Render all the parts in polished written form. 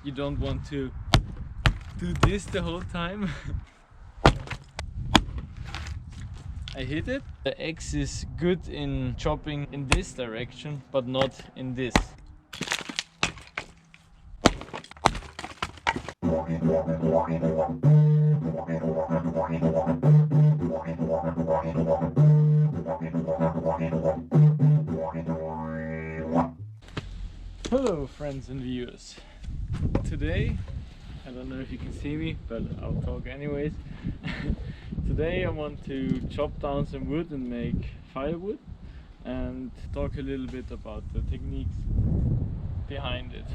you don't want to do this the whole time. I hit it. The X is good in chopping in this direction, but not in this. Hello friends and viewers. Today, I don't know if you can see me, but I'll talk anyways. Today I want to chop down some wood and make firewood and talk a little bit about the techniques behind it.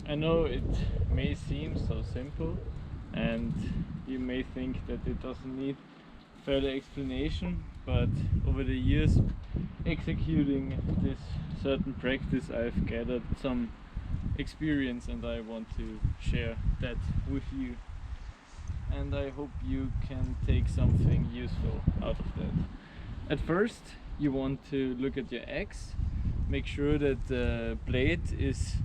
I know it may seem so simple and you may think that it doesn't need further explanation, but over the years executing this certain practice I've gathered some experience and I want to share that with you, and I hope you can take something useful out of that. At first you want to look at your axe, make sure that the blade is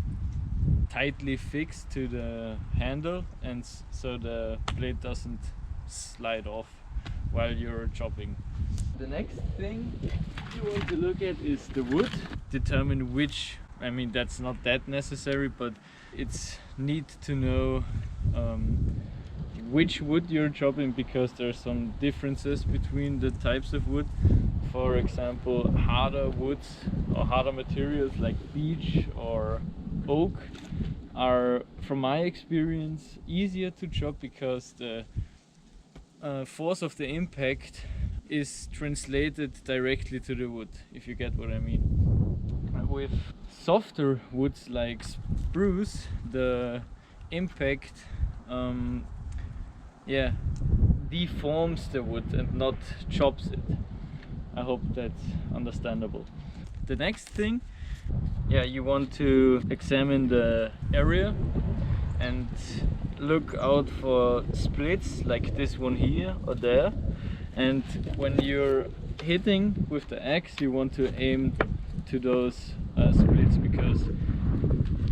tightly fixed to the handle and so the blade doesn't slide off while you're chopping. The next thing you want to look at is the wood. Determine which, I mean that's not that necessary, but it's neat to know which wood you're chopping because there's some differences between the types of wood. For example, harder woods or harder materials like beech or oak are, from my experience, easier to chop because the force of the impact is translated directly to the wood, if you get what I mean. With softer woods like spruce, the impact deforms the wood and not chops it. I hope that's understandable. The next thing, you want to examine the area and look out for splits like this one here or there, and when you're hitting with the axe you want to aim to those splits because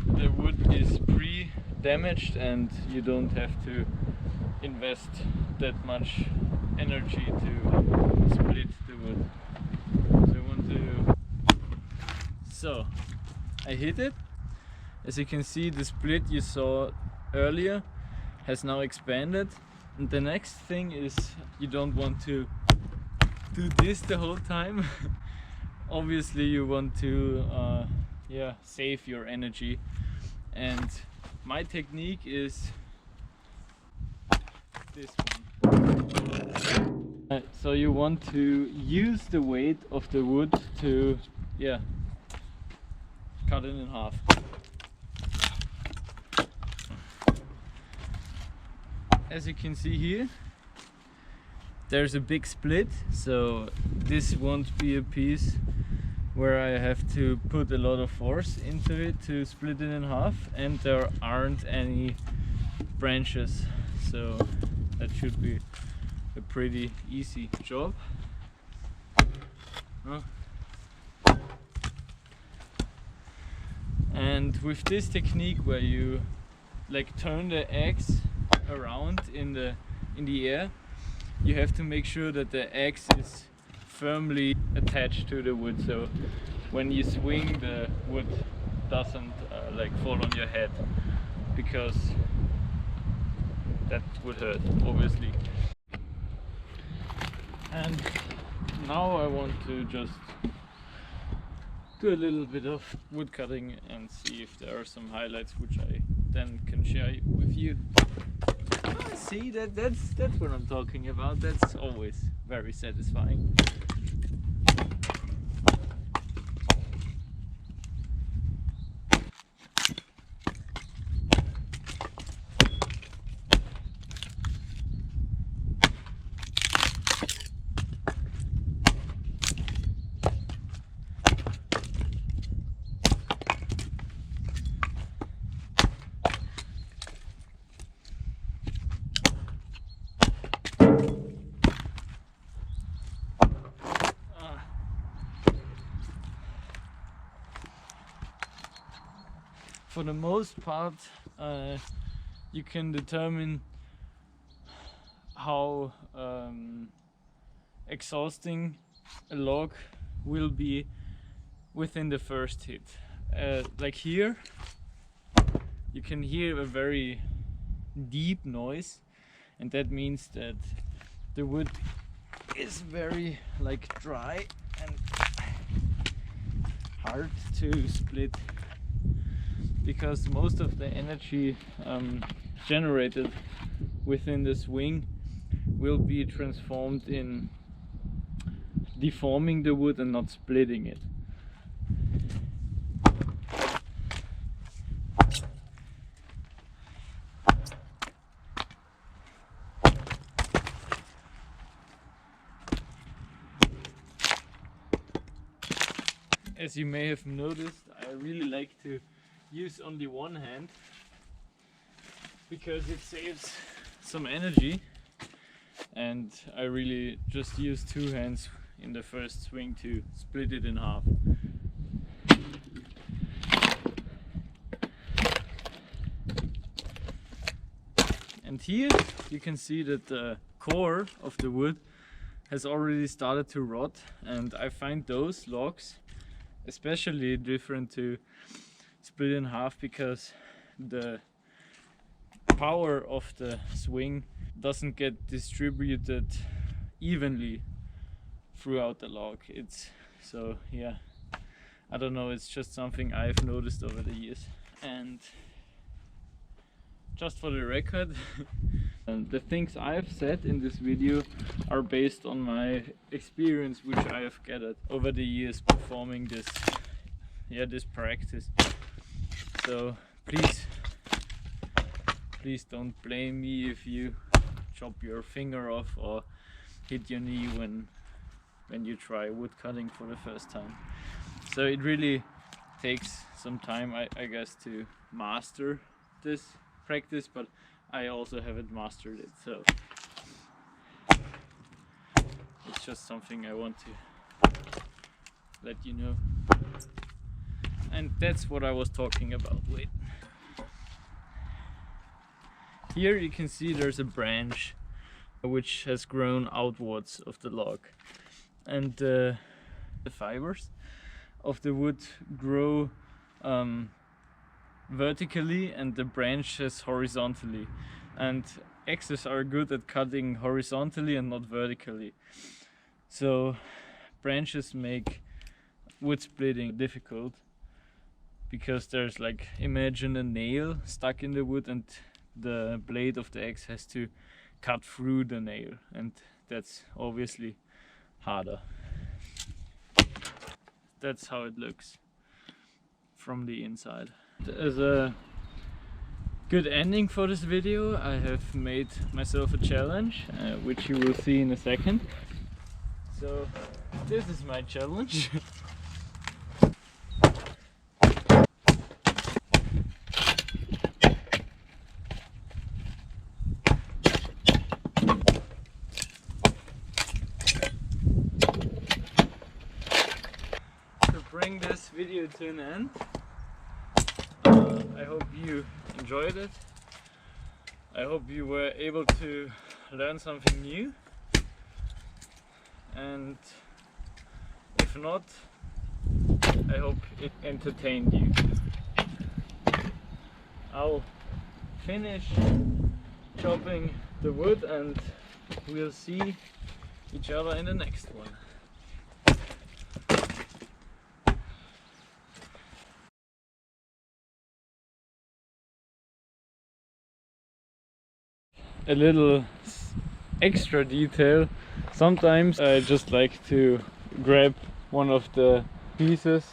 the wood is pre-damaged and you don't have to invest that much energy to split the wood. So I hit it. As you can see, the split you saw earlier has now expanded, and the next thing is you don't want to do this the whole time. Obviously you want to save your energy, and my technique is this one. So you want to use the weight of the wood to cut it in half. As you can see here, there's a big split, so this won't be a piece where I have to put a lot of force into it to split it in half, and there aren't any branches, so that should be a pretty easy job. And with this technique where you turn the axe around in the air, you have to make sure that the axe is firmly attached to the wood, so when you swing the wood doesn't fall on your head, because that would hurt obviously. And now I want to just do a little bit of wood cutting and see if there are some highlights which I then can share with you. See, that's what I'm talking about. That's always very satisfying. for the most part, you can determine how exhausting a log will be within the first hit. Like here, you can hear a very deep noise, and that means that the wood is very like dry and hard to split, because most of the energy generated within the swing will be transformed in deforming the wood and not splitting it. As you may have noticed, I really like to use only one hand because it saves some energy, and I really just use two hands in the first swing to split it in half. And here you can see that the core of the wood has already started to rot, and I find those logs especially different to split in half because the power of the swing doesn't get distributed evenly throughout the log. So yeah, I don't know, it's just something I've noticed over the years. And just for the record, the things I've said in this video are based on my experience, which I have gathered over the years performing this practice. So please don't blame me if you chop your finger off or hit your knee when you try wood cutting for the first time. So it really takes some time, I guess, to master this practice, but I also haven't mastered it, so it's just something I want to let you know. And that's what I was talking about. Wait. Here you can see there's a branch which has grown outwards of the log, and the fibers of the wood grow vertically and the branches horizontally, and axes are good at cutting horizontally and not vertically, so branches make wood splitting difficult because there's, like, imagine a nail stuck in the wood and the blade of the axe has to cut through the nail, and that's obviously harder. That's how it looks from the inside. As a good ending for this video, I have made myself a challenge, which you will see in a second. So this is my challenge. To bring this video to an end, I hope you enjoyed it. I hope you were able to learn something new, and if not, I hope it entertained you. I'll finish chopping the wood and we'll see each other in the next one. A little extra detail, sometimes I just like to grab one of the pieces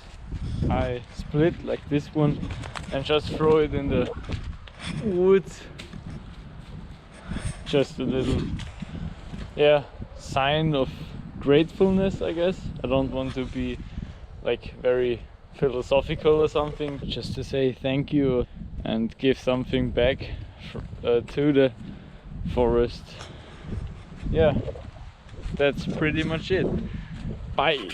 I split, like this one, and just throw it in the wood. Just a little, yeah, sign of gratefulness, I guess. I don't want to be like very philosophical or something, just to say thank you and give something back to the forest. Yeah, that's pretty much it. Bye.